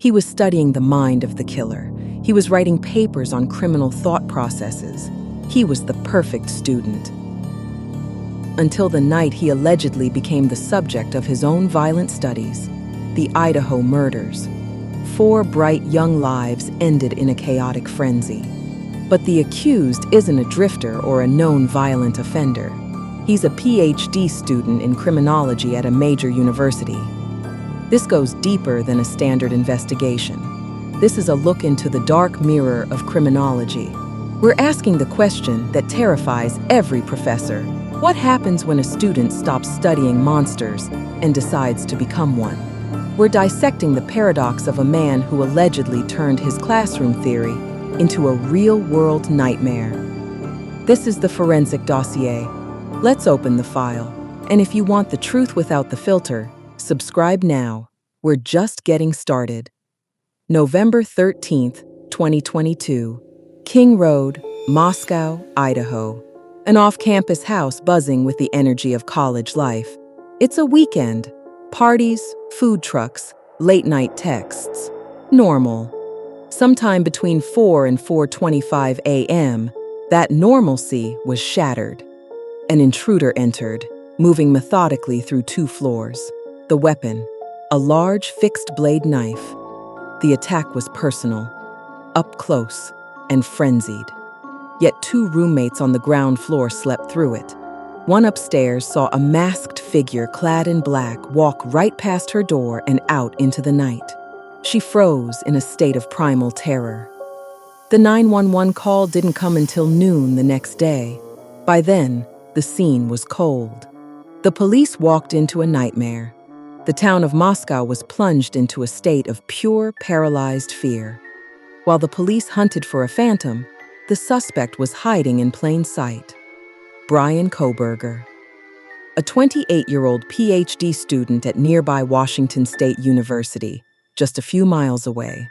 He was studying the mind of the killer. He was writing papers on criminal thought processes. He was the perfect student. Until the night he allegedly became the subject of his own violent studies, the Idaho Murders. 4 bright young lives ended in a chaotic frenzy. But the accused isn't a drifter or a known violent offender. He's a Ph.D. student in criminology at a major university. This goes deeper than a standard investigation. This is a look into the dark mirror of criminology. We're asking the question that terrifies every professor. What happens when a student stops studying monsters and decides to become one? We're dissecting the paradox of a man who allegedly turned his classroom theory into a real-world nightmare. This is the Forensic Dossier. Let's open the file. And if you want the truth without the filter, subscribe now. We're just getting started. November 13th, 2022. King Road, Moscow, Idaho. An off-campus house buzzing with the energy of college life. It's a weekend. Parties, food trucks, late-night texts. Normal. Sometime between 4 and 4:25 a.m., that normalcy was shattered. An intruder entered, moving methodically through 2 floors. The weapon, a large fixed-blade knife. The attack was personal, up close, and frenzied. Yet 2 roommates on the ground floor slept through it. One upstairs saw a masked figure clad in black walk right past her door and out into the night. She froze in a state of primal terror. The 911 call didn't come until noon the next day. By then, the scene was cold. The police walked into a nightmare. The town of Moscow was plunged into a state of pure, paralyzed fear. While the police hunted for a phantom, the suspect was hiding in plain sight. Bryan Kohberger, a 28-year-old Ph.D. student at nearby Washington State University, just a few miles away.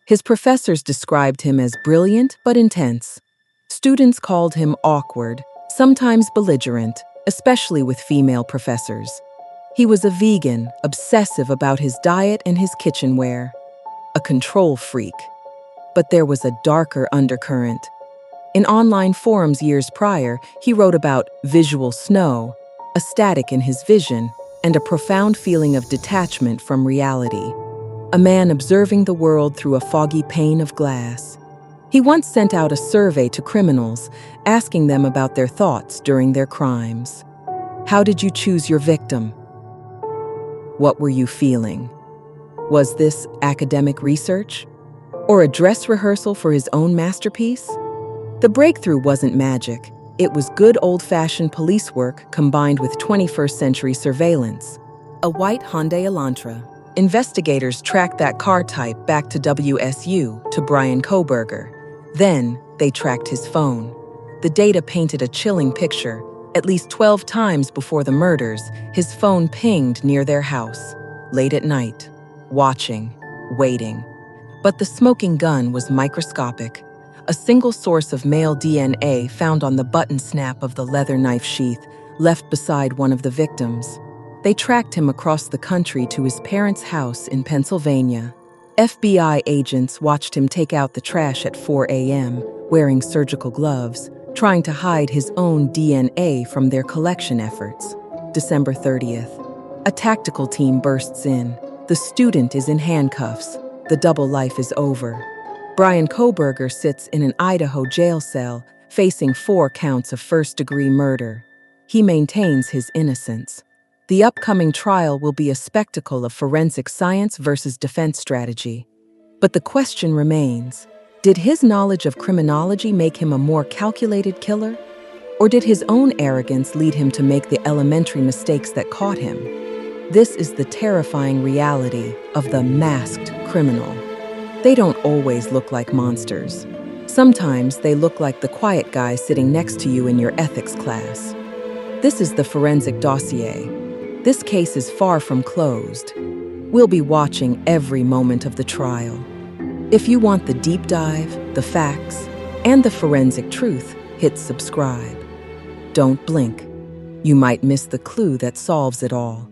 His professors described him as brilliant but intense. Students called him awkward, sometimes belligerent, especially with female professors. He was a vegan, obsessive about his diet and his kitchenware. A control freak. But there was a darker undercurrent. In online forums years prior, he wrote about visual snow, a static in his vision, and a profound feeling of detachment from reality. A man observing the world through a foggy pane of glass. He once sent out a survey to criminals, asking them about their thoughts during their crimes. How did you choose your victim? What were you feeling? Was this academic research? Or a dress rehearsal for his own masterpiece? The breakthrough wasn't magic. It was good old-fashioned police work combined with 21st century surveillance. A white Hyundai Elantra. Investigators tracked that car type back to WSU, to Bryan Kohberger. Then, they tracked his phone. The data painted a chilling picture. At least 12 times before the murders, his phone pinged near their house, late at night, watching, waiting. But the smoking gun was microscopic. A single source of male DNA found on the button snap of the leather knife sheath left beside one of the victims. They tracked him across the country to his parents' house in Pennsylvania. FBI agents watched him take out the trash at 4 a.m., wearing surgical gloves, trying to hide his own DNA from their collection efforts. December 30th. A tactical team bursts in. The student is in handcuffs. The double life is over. Bryan Kohberger sits in an Idaho jail cell, facing 4 counts of first-degree murder. He maintains his innocence. The upcoming trial will be a spectacle of forensic science versus defense strategy. But the question remains, did his knowledge of criminology make him a more calculated killer? Or did his own arrogance lead him to make the elementary mistakes that caught him? This is the terrifying reality of the masked criminal. They don't always look like monsters. Sometimes they look like the quiet guy sitting next to you in your ethics class. This is the Forensic Dossier. This case is far from closed. We'll be watching every moment of the trial. If you want the deep dive, the facts, and the forensic truth, hit subscribe. Don't blink. You might miss the clue that solves it all.